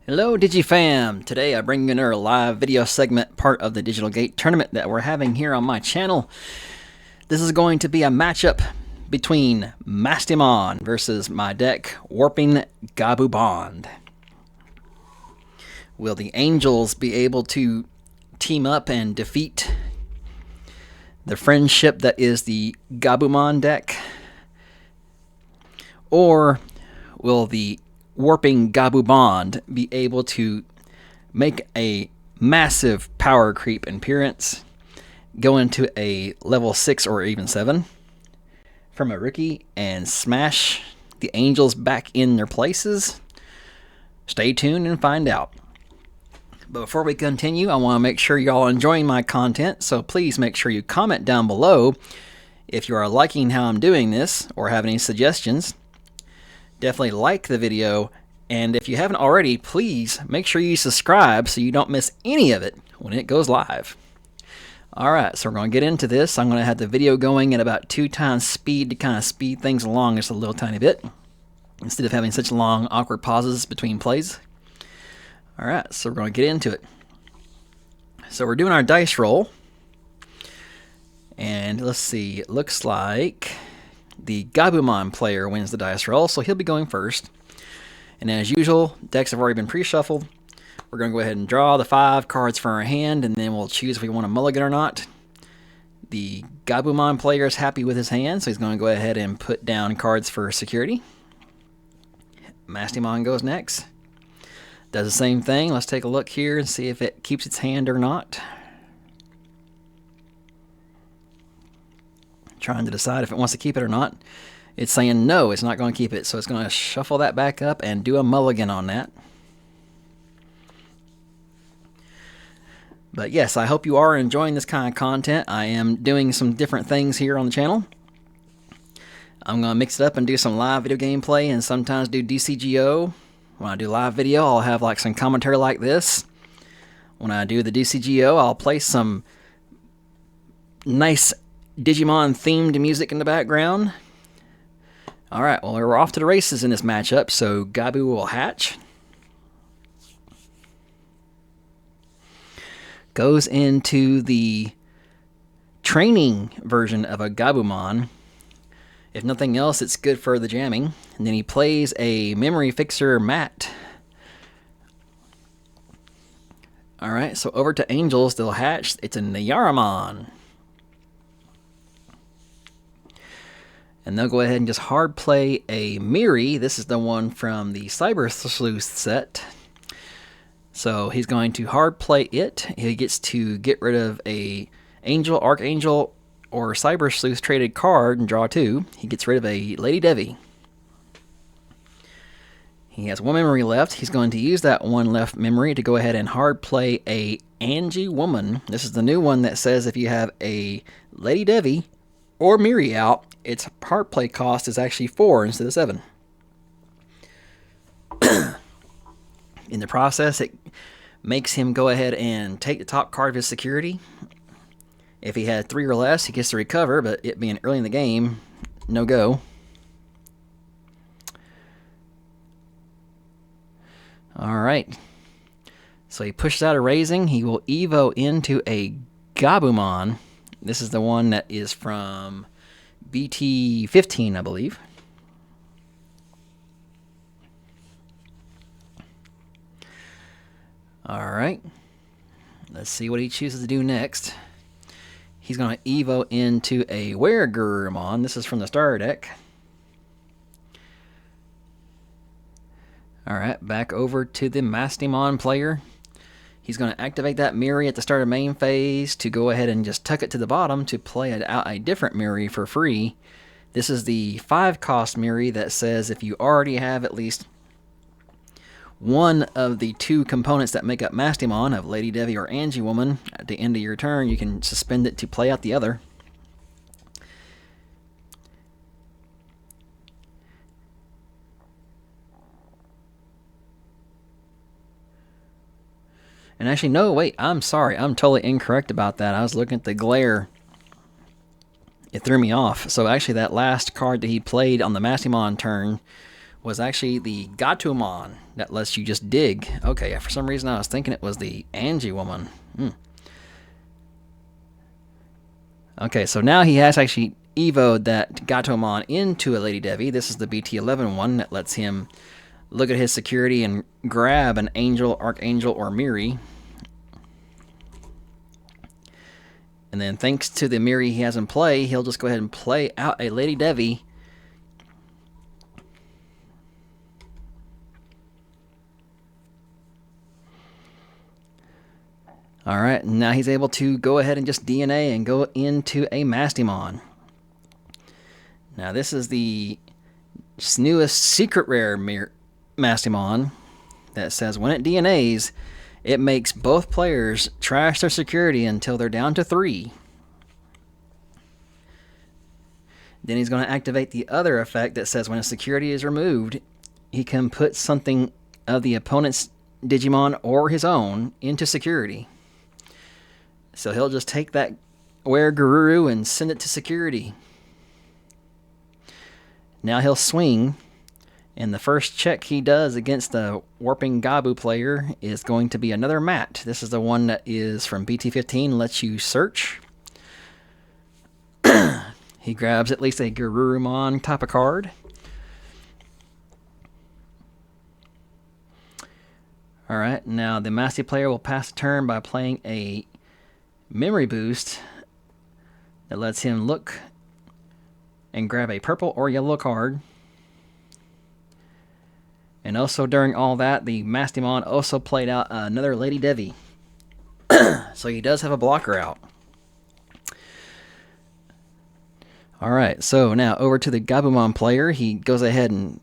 Hello DigiFam! Today I bring you another live video segment, part of the Digital Gate tournament that we're having here on my channel. This is going to be a matchup between Mastemon versus my deck, Warping Gabumon. Will the Angels be able to team up and defeat the friendship that is the Gabumon deck? Or will the Warping Gabumon be able to make a massive power creep appearance, go into a level 6 or even 7 from a rookie, and smash the Angels back in their places? Stay tuned and find out. But before we continue, I want to make sure y'all are enjoying my content, so please make sure you comment down below if you are liking how I'm doing this or have any suggestions. Definitely like the video, and if you haven't already, please make sure you subscribe so you don't miss any of it when it goes live. Alright, so we're going to get into this. I'm going to have the video going at about 2 times speed to kind of speed things along just a little tiny bit, instead of having such long awkward pauses between plays. Alright, so we're going to get into it. So we're doing our dice roll, and let's see, it looks like the Gabumon player wins the dice roll, so he'll be going first. And as usual, decks have already been pre-shuffled. We're going to go ahead and draw the 5 cards from our hand, and then we'll choose if we want to mulligan or not. The Gabumon player is happy with his hand, so he's going to go ahead and put down cards for security. Mastemon goes next. Does the same thing. Let's take a look here and see if it keeps its hand or not. Trying to decide if it wants to keep it or not. It's saying no, it's not going to keep it, so it's going to shuffle that back up and do a mulligan on that. But yes, I hope you are enjoying this kind of content. I am doing some different things here on the channel. I'm going to mix it up and do some live video gameplay and sometimes do DCGO. When I do live video, I'll have like some commentary like this. When I do the DCGO, I'll play some nice Digimon themed music in the background. Alright, well, we're off to the races in this matchup, so Gabu will hatch. Goes into the training version of a Gabumon. If nothing else, it's good for the jamming. And then he plays a Memory Fixer Mat. Alright, so over to Angels, they'll hatch. It's a Nyaramon. And they'll go ahead and just hard play a Miri. This is the one from the Cyber Sleuth set. So he's going to hard play it. He gets to get rid of a Angel, Archangel, or Cyber Sleuth traded card and draw 2. He gets rid of a Lady Devi. He has 1 memory left. He's going to use that 1 left memory to go ahead and hard play a Angie Woman. This is the new one that says if you have a Lady Devi or Miri out, its hard play cost is actually 4 instead of 7. In the process, it makes him go ahead and take the top card of his security. If he had 3 or less, he gets to recover, but it being early in the game, no go. Alright. So he pushes out a raising. He will Evo into a Gabumon. This is the one that is from BT15, I believe. Alright. Let's see what he chooses to do next. He's going to Evo into a Metalgarurumon. This is from the starter deck. Alright, back over to the Mastemon player. He's going to activate that Miri at the start of main phase to go ahead and just tuck it to the bottom to play out a different Miri for free. This is the 5-cost Miri that says if you already have at least one of the 2 components that make up Mastemon, of Lady Devi or Angie Woman, at the end of your turn, you can suspend it to play out the other. And actually, no, wait, I'm sorry. I'm totally incorrect about that. I was looking at the glare. It threw me off. So actually, that last card that he played on the Mastemon turn was actually the Gatumon that lets you just dig. Okay, for some reason I was thinking it was the Angie woman. Okay, so now he has actually evoed that Gatomon into a Lady Devi. This is the BT11 one that lets him look at his security and grab an Angel, Archangel, or Miri. And then thanks to the Miri he has in play, he'll just go ahead and play out a Lady Devi. Alright, now he's able to go ahead and just DNA and go into a Mastemon. Now this is the newest secret rare Mastemon that says when it DNAs, it makes both players trash their security until they're down to 3. Then he's going to activate the other effect that says when a security is removed, he can put something of the opponent's Digimon or his own into security. So he'll just take that Garuru and send it to security. Now he'll swing, and the first check he does against the Warping Gabu player is going to be another mat. This is the one that is from BT15, lets you search. He grabs at least a Garurumon type of card. Alright, now the Master player will pass the turn by playing a memory boost that lets him look and grab a purple or yellow card. And also during all that, the Mastemon also played out another Lady Devi. So he does have a blocker out. Alright, so now over to the Gabumon player. He goes ahead and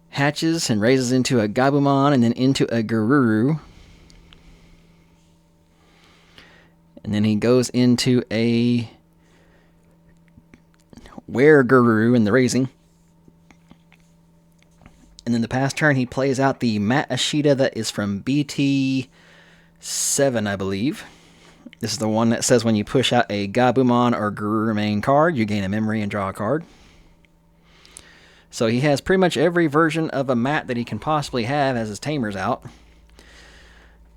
hatches and raises into a Gabumon and then into a Garuru. And then he goes into a Garuru in the raising. And then the pass turn, he plays out the Mat Ashita that is from BT7, I believe. This is the one that says when you push out a Gabumon or Garuru main card, you gain a memory and draw a card. So he has pretty much every version of a mat that he can possibly have as his tamers out.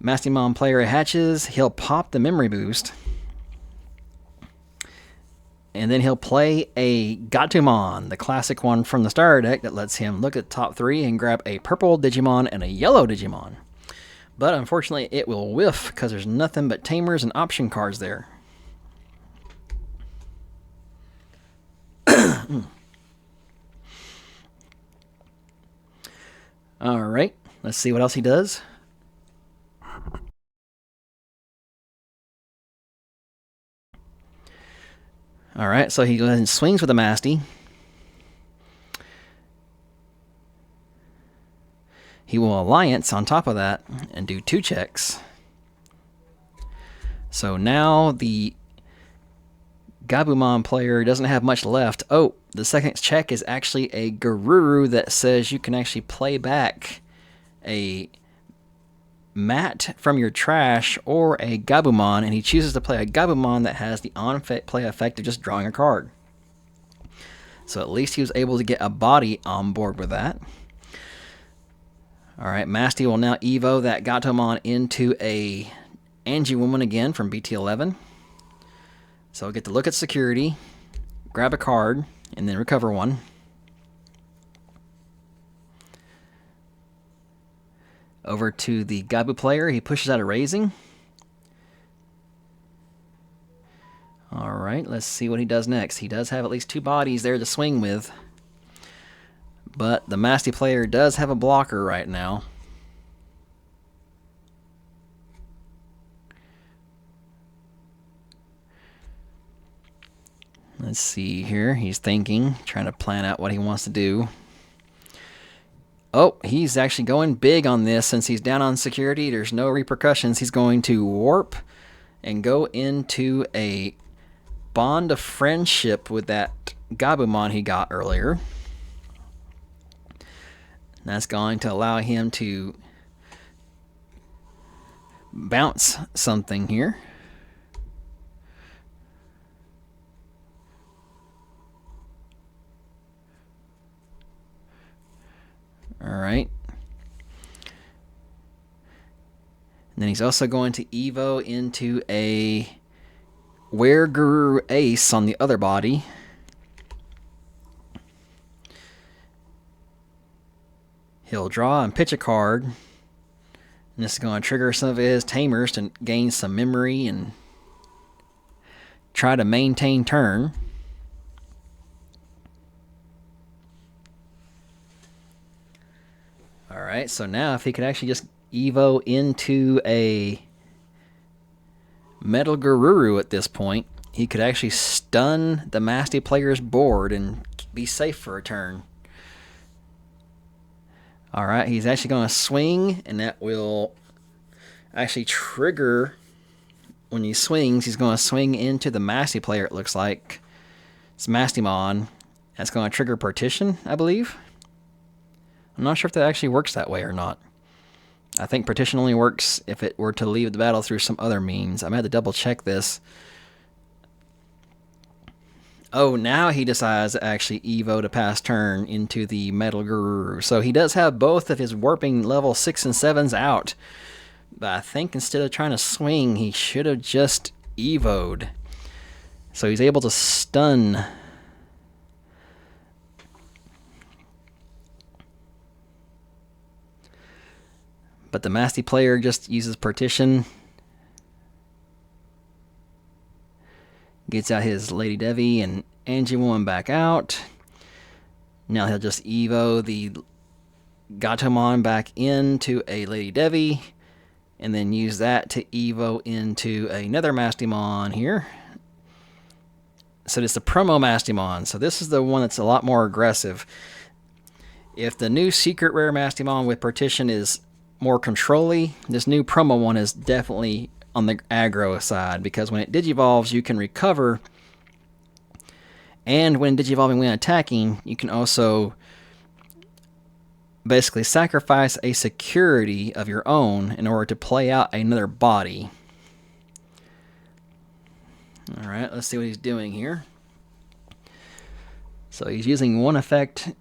Mastemon player hatches, he'll pop the memory boost. And then he'll play a Gatumon, the classic one from the starter deck that lets him look at top 3 and grab a purple Digimon and a yellow Digimon. But unfortunately it will whiff because there's nothing but tamers and option cards there. Alright, let's see what else he does. Alright, so he goes ahead and swings with a Masty. He will Alliance on top of that and do 2 checks. So now the Gabumon player doesn't have much left. Oh, the second check is actually a Garuru that says you can actually play back a mat from your trash or a Gabumon, and he chooses to play a Gabumon that has the on-play effect of just drawing a card. So at least he was able to get a body on board with that. Alright, Masty will now Evo that Gatomon into a Angie woman again from BT11. So I'll get to look at security, grab a card, and then recover one. Over to the Gabu player, he pushes out a raising. Alright, let's see what he does next. He does have at least 2 bodies there to swing with. But the Masty player does have a blocker right now. Let's see here. He's thinking, trying to plan out what he wants to do. Oh, he's actually going big on this since he's down on security. There's no repercussions. He's going to warp and go into a bond of friendship with that Gabumon he got earlier. That's going to allow him to bounce something here. Alright. And then he's also going to Evo into a Wereguru Ace on the other body. He'll draw and pitch a card. And this is going to trigger some of his tamers to gain some memory and try to maintain turn. Alright, so now if he could actually just Evo into a Metalgarurumon at this point, he could actually stun the Masty player's board and be safe for a turn. Alright, he's actually going to swing, and that will actually trigger, when he swings, he's going to swing into the Masty player, it looks like. It's Mastemon. That's going to trigger Partition, I believe. I'm not sure if that actually works that way or not. I think Partition only works if it were to leave the battle through some other means. I'm going to have to double check this. Oh, now he decides to actually Evo to pass turn into the Metalgarurumon. So he does have both of his warping level 6 and 7s out. But I think instead of trying to swing, he should have just Evo'd. So he's able to stun. But the Masty player just uses Partition. Gets out his Lady Devi and Angemon back out. Now he'll just Evo the Gatomon back into a Lady Devi. And then use that to Evo into another Mastemon here. So it's the promo Mastemon. So this is the one that's a lot more aggressive. If the new secret rare Mastemon with Partition is more control-y, this new promo one is definitely on the aggro side, because when it digivolves you can recover, and when digivolving when attacking you can also basically sacrifice a security of your own in order to play out another body. Alright, let's see what he's doing here. So he's using one effect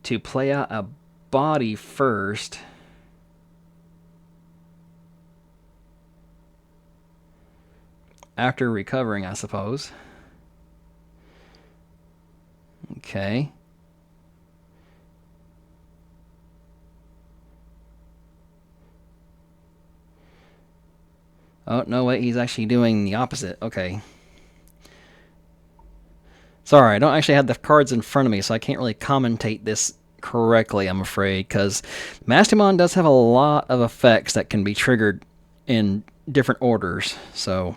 to play out a body first. After recovering, I suppose. Okay. Oh, no, wait, he's actually doing the opposite. Okay. Sorry, I don't actually have the cards in front of me, so I can't really commentate this correctly, I'm afraid, because Mastemon does have a lot of effects that can be triggered in different orders. So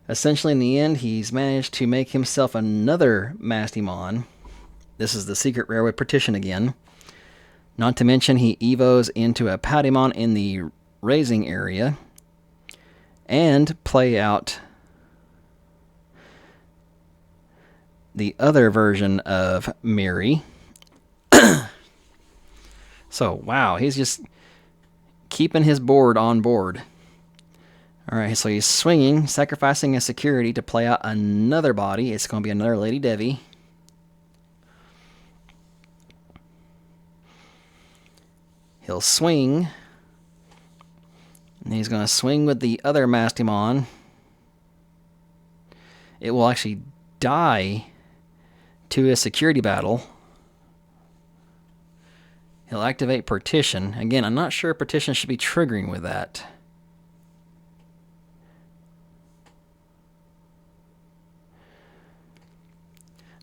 essentially, in the end, he's managed to make himself another Mastemon. This is the secret rare with Partition again. Not to mention, he Evos into a Patamon in the raising area. And play out the other version of Miri. So, wow, he's just keeping his board on board. Alright, so he's swinging, sacrificing a security to play out another body. It's going to be another Lady Devi. He'll swing. And he's going to swing with the other Mastemon. It will actually die to a security battle. He'll activate Partition. Again, I'm not sure Partition should be triggering with that.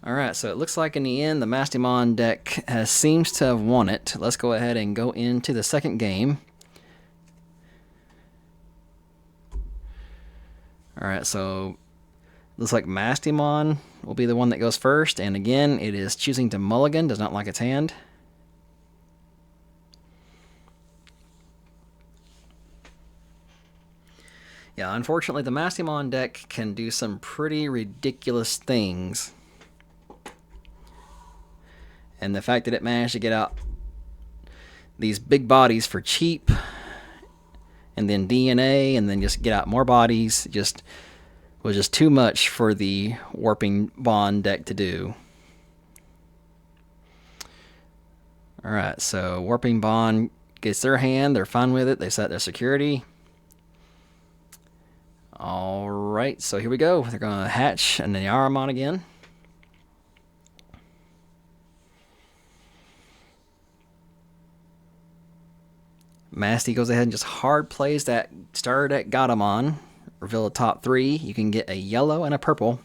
Alright, so it looks like in the end the Mastemon deck seems to have won it. Let's go ahead and go into the second game. Alright, so looks like Mastemon will be the one that goes first, and again it is choosing to mulligan, does not like its hand. Yeah, unfortunately the Mastemon deck can do some pretty ridiculous things. And the fact that it managed to get out these big bodies for cheap, and then DNA, and then just get out more bodies, just was just too much for the Warping Bond deck to do. Alright, so Warping Bond gets their hand. They're fine with it. They set their security. Alright, so here we go. They're going to hatch and then Yaramon again. Masty goes ahead and just hard plays that starter deck Gabumon. Reveal the top 3. You can get a yellow and a purple.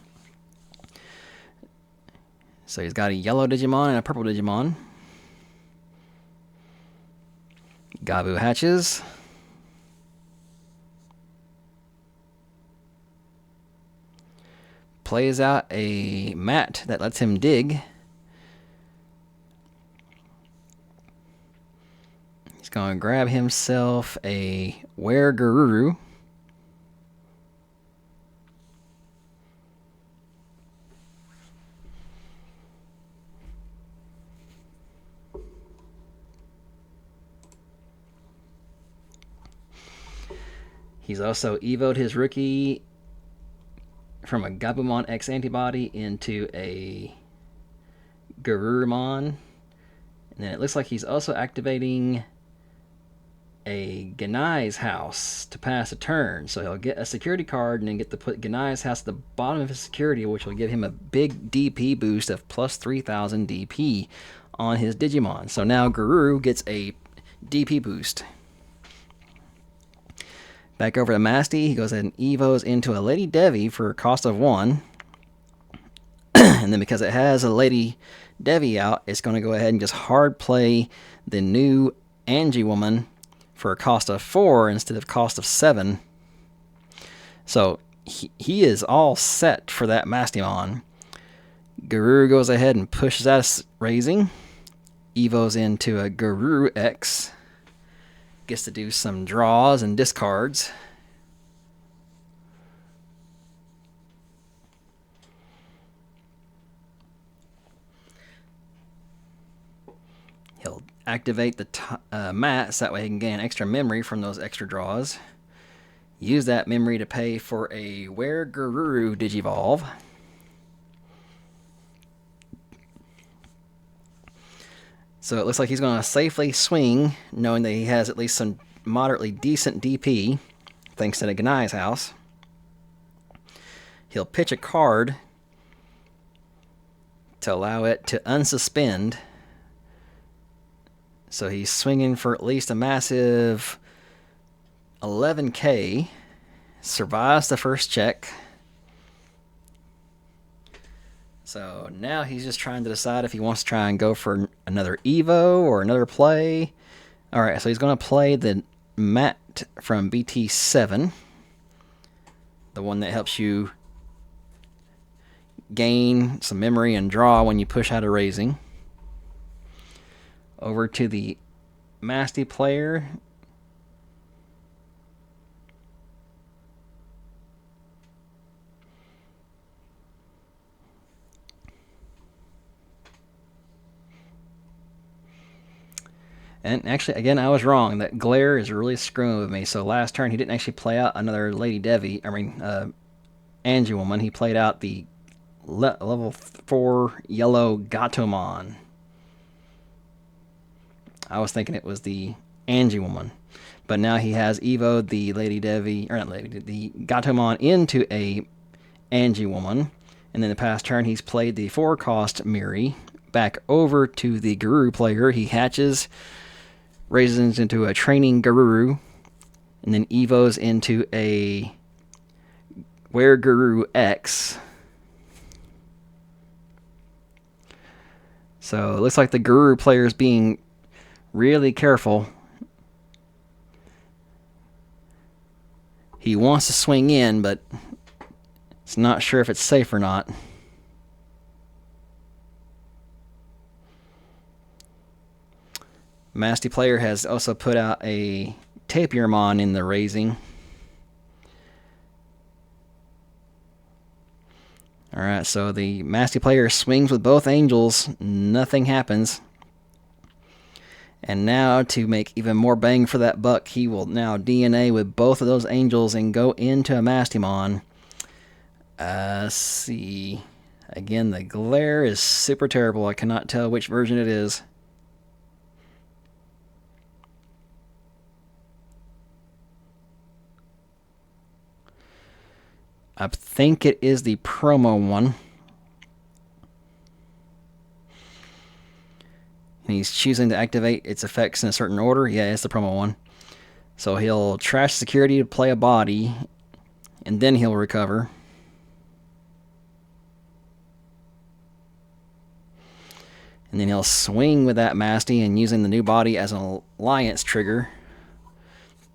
So he's got a yellow Digimon and a purple Digimon. Gabu hatches. Plays out a mat that lets him dig. He's going to grab himself a Garuru. He's also evoed his rookie from a Gabumon X antibody into a Garurumon. And then it looks like he's also activating a Ganai's house to pass a turn. So he'll get a security card and then get to put Ganai's house at the bottom of his security, which will give him a big DP boost of plus 3,000 DP on his Digimon. So now Garuru gets a DP boost. Back over to Masty, he goes ahead and evos into a Lady Devi for a cost of 1. And then because it has a Lady Devi out, it's going to go ahead and just hard play the new Angie Woman for a cost of 4 instead of cost of 7. So he is all set for that Mastemon. Garuru goes ahead and pushes out a raising. Evos into a Garuru X. Gets to do some draws and discards. He'll activate the mats, that way he can gain extra memory from those extra draws. Use that memory to pay for a Garuru Digivolve. So it looks like he's going to safely swing, knowing that he has at least some moderately decent DP, thanks to the Ganai's house. He'll pitch a card to allow it to unsuspend. So he's swinging for at least a massive 11k. Survives the first check. So now he's just trying to decide if he wants to try and go for another Evo or another play. Alright, so he's going to play the mat from BT7. The one that helps you gain some memory and draw when you push out a raising. Over to the Masty player. And actually, again, I was wrong. That glare is really screwing with me. So last turn, he didn't actually play out another Lady Devi. Angie Woman. He played out the level 4 yellow Gatomon. I was thinking it was the Angie Woman. But now he has evoed the Lady Devi, or not Lady, the Gatomon into a Angie Woman. And then the past turn, he's played the 4-cost Miri back over to the Garuru player. He hatches, raises into a training Garuru, and then evos into a Garuru X. So it looks like the Garuru player is being really careful. He wants to swing in, but it's not sure if it's safe or not. Masty player has also put out a Tapirmon in the raising. Alright, so the Masty player swings with both angels. Nothing happens. And now, to make even more bang for that buck, he will now DNA with both of those angels and go into a Mastemon. See. Again, the glare is super terrible. I cannot tell which version it is. I think it is the promo one. And he's choosing to activate its effects in a certain order. Yeah, it's the promo one. So he'll trash security to play a body, and then he'll recover. And then he'll swing with that Masty and using the new body as an alliance trigger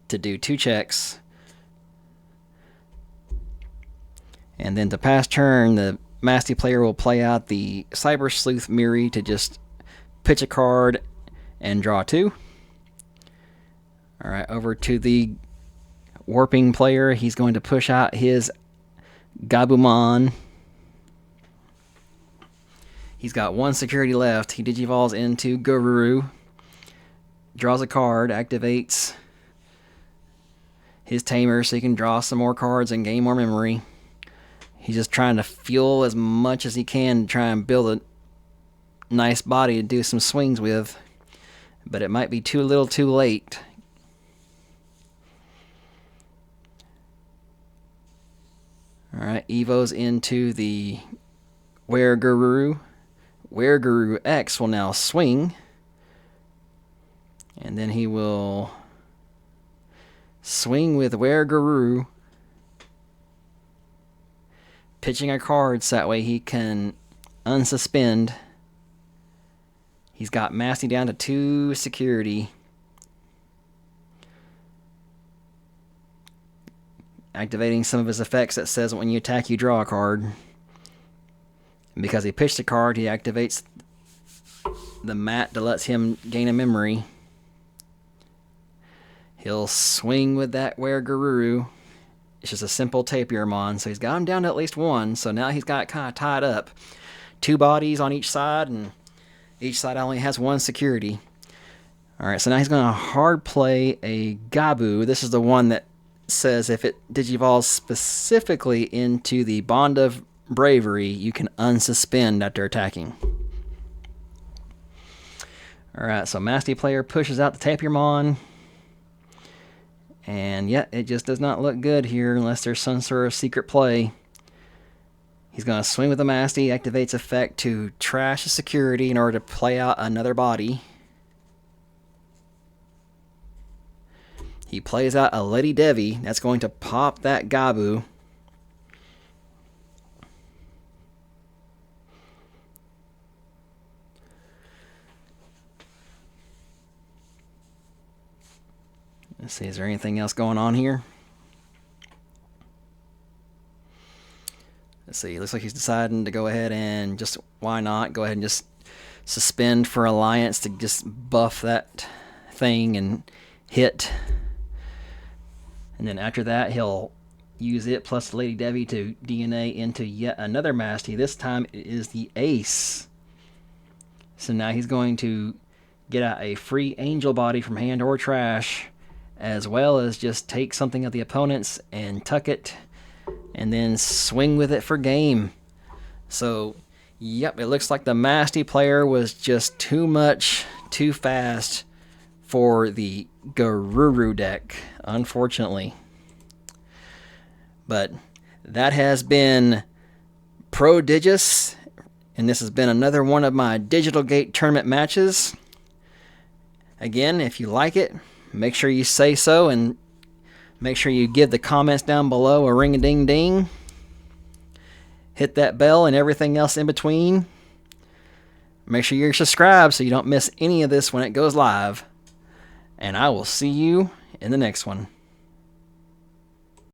to do 2 checks. And then to pass turn, the Masty player will play out the Cyber Sleuth Miri to just pitch a card and draw 2. Alright, over to the Warping player. He's going to push out his Gabumon. He's got 1 security left. He digivolves into Garuru. Draws a card, activates his Tamer so he can draw some more cards and gain more memory. He's just trying to fuel as much as he can to try and build a nice body to do some swings with. But it might be too little too late. Alright, Evo's into the Wereguru. Wereguru X will now swing. And then he will swing with Wereguru, pitching a card so that way he can unsuspend. He's got Masty down to 2 security. Activating some of his effects that says when you attack you draw a card. And because he pitched a card, he activates the mat that lets him gain a memory. He'll swing with that Wereguru. It's just a simple Tapirmon, so he's got him down to at least 1. So now he's got it kind of tied up. 2 bodies on each side, and each side only has 1 security. Alright, so now he's going to hard play a Gabu. This is the one that says if it digivolves specifically into the Bond of Bravery, you can unsuspend after attacking. Alright, so Masty player pushes out the Tapirmon. And yeah, it just does not look good here unless there's some sort of secret play. He's going to swing with the Masty, activates effect to trash a security in order to play out another body. He plays out a Lady Devi. That's going to pop that Gabu. Let's see, is there anything else going on here? Let's see, it looks like he's deciding to go ahead and just, why not, go ahead and just suspend for Alliance to just buff that thing and hit. And then after that, he'll use it plus Lady Devi to DNA into yet another Masty. This time it is the Ace. So now he's going to get out a free Angel body from hand or trash, as well as just take something of the opponent's and tuck it, and then swing with it for game. So, yep, it looks like the Masty player was just too much, too fast for the Garuru deck, unfortunately. But that has been Prodigious, and this has been another one of my Digital Gate tournament matches. Again, if you like it, make sure you say so, and make sure you give the comments down below a ring-a-ding-ding. Hit that bell and everything else in between. Make sure you're subscribed so you don't miss any of this when it goes live. And I will see you in the next one.